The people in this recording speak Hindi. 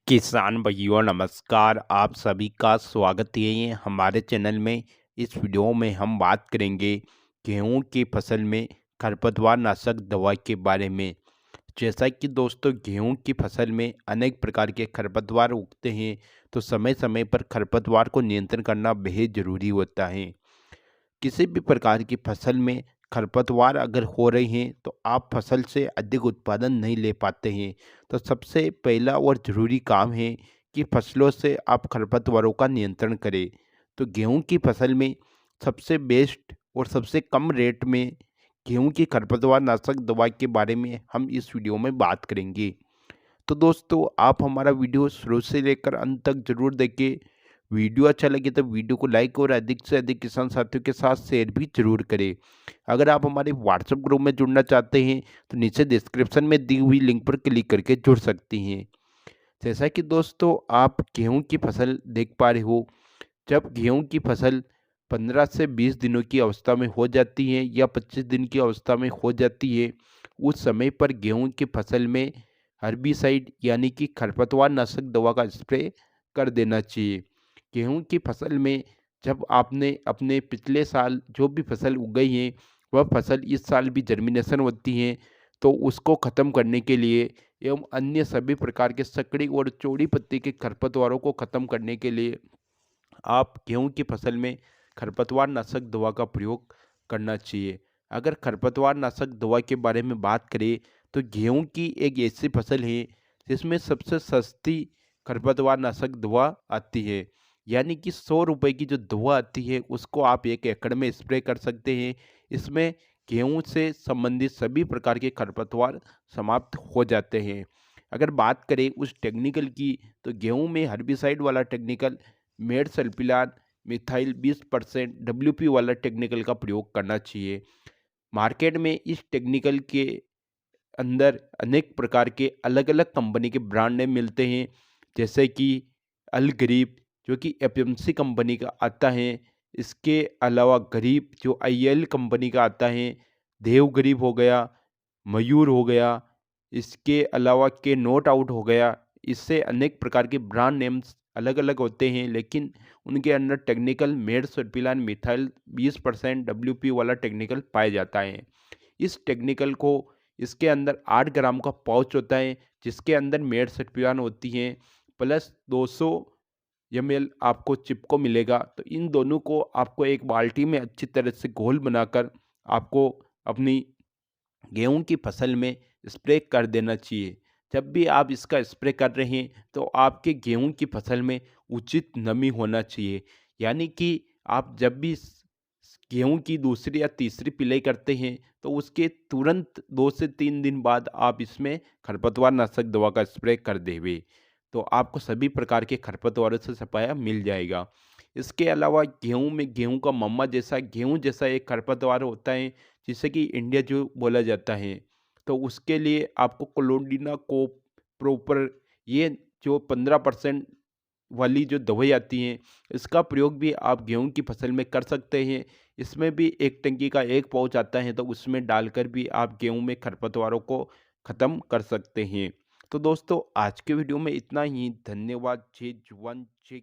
किसान भाइयों नमस्कार। आप सभी का स्वागत है हमारे चैनल में। इस वीडियो में हम बात करेंगे गेहूं की फसल में खरपतवार नाशक दवा के बारे में। जैसा कि दोस्तों गेहूं की फसल में अनेक प्रकार के खरपतवार उगते हैं, तो समय समय पर खरपतवार को नियंत्रण करना बेहद ज़रूरी होता है। किसी भी प्रकार की फसल में खरपतवार अगर हो रही हैं तो आप फसल से अधिक उत्पादन नहीं ले पाते हैं। तो सबसे पहला और ज़रूरी काम है कि फसलों से आप खरपतवारों का नियंत्रण करें। तो गेहूं की फसल में सबसे बेस्ट और सबसे कम रेट में गेहूं की खरपतवार नाशक दवा के बारे में हम इस वीडियो में बात करेंगे। तो दोस्तों आप हमारा वीडियो शुरू से लेकर अंत तक जरूर देखें। वीडियो अच्छा लगे तो वीडियो को लाइक और अधिक से अधिक किसान साथियों के साथ शेयर भी जरूर करें। अगर आप हमारे व्हाट्सएप ग्रुप में जुड़ना चाहते हैं तो नीचे डिस्क्रिप्शन में दी हुई लिंक पर क्लिक करके जुड़ सकती हैं। जैसा कि दोस्तों आप गेहूं की फसल देख पा रहे हो, जब गेहूं की फसल 15 से 20 दिनों की अवस्था में हो जाती है या 25 दिन की अवस्था में हो जाती है, उस समय पर गेहूं की फसल में हर्बिसाइड यानी कि खरपतवार नाशक दवा का स्प्रे कर देना चाहिए। गेहूं की फसल में जब आपने अपने पिछले साल जो भी फसल उगाई है वह फसल इस साल भी जर्मिनेशन होती है, तो उसको ख़त्म करने के लिए एवं अन्य सभी प्रकार के सकड़ी और चौड़ी पत्ती के खरपतवारों को ख़त्म करने के लिए आप गेहूं की फसल में खरपतवार नाशक दवा का प्रयोग करना चाहिए। अगर खरपतवार नाशक दवा के बारे में बात करें तो गेहूं की एक ऐसी फसल है जिसमें सबसे सस्ती खरपतवार नाशक दवा आती है। यानी कि 100 रुपये की जो दवा आती है उसको आप 1 एकड़ में स्प्रे कर सकते हैं। इसमें गेहूं से संबंधित सभी प्रकार के खरपतवार समाप्त हो जाते हैं। अगर बात करें उस टेक्निकल की, तो गेहूं में हर्बिसाइड वाला टेक्निकल मेड सल्फिलान मिथाइल 20% WP वाला टेक्निकल का प्रयोग करना चाहिए। मार्केट में इस टेक्निकल के अंदर अनेक प्रकार के अलग अलग कंपनी के ब्रांड नेम मिलते हैं, जैसे कि अल गरीब जो कि एपीएमसी कंपनी का आता है। इसके अलावा गरीब जो आईएल कंपनी का आता है, देव गरीब हो गया, मयूर हो गया, इसके अलावा के नोट आउट हो गया। इससे अनेक प्रकार के ब्रांड नेम्स अलग अलग होते हैं, लेकिन उनके अंदर टेक्निकल मेड सर्पिलान मिथाइल 20% WP वाला टेक्निकल पाया जाता है। इस टेक्निकल को इसके अंदर 8 ग्राम का पाउच होता है, जिसके अंदर मेड सर्पिलान होती है प्लस 200 ml आपको चिपको मिलेगा। तो इन दोनों को आपको एक बाल्टी में अच्छी तरह से घोल बनाकर आपको अपनी गेहूं की फसल में स्प्रे कर देना चाहिए। जब भी आप इसका स्प्रे कर रहे हैं तो आपके गेहूं की फसल में उचित नमी होना चाहिए। यानी कि आप जब भी गेहूं की दूसरी या तीसरी पिलाई करते हैं तो उसके तुरंत 2 से 3 दिन बाद आप इसमें खरपतवार नाशक दवा का स्प्रे कर देवे, तो आपको सभी प्रकार के खरपतवारों से सफाया मिल जाएगा। इसके अलावा गेहूं में गेहूं का मम्मा जैसा गेहूं जैसा एक खरपतवार होता है जिसे कि इंडिया जो बोला जाता है, तो उसके लिए आपको क्लोंडिना को प्रॉपर ये जो 15% वाली जो दवाई आती है इसका प्रयोग भी आप गेहूं की फसल में कर सकते हैं। इसमें भी एक टंकी का एक पाउच आता है, तो उसमें डालकर भी आप गेहूं में खरपतवारों को ख़त्म कर सकते हैं। तो दोस्तों आज के वीडियो में इतना ही। धन्यवाद। जय जवान जय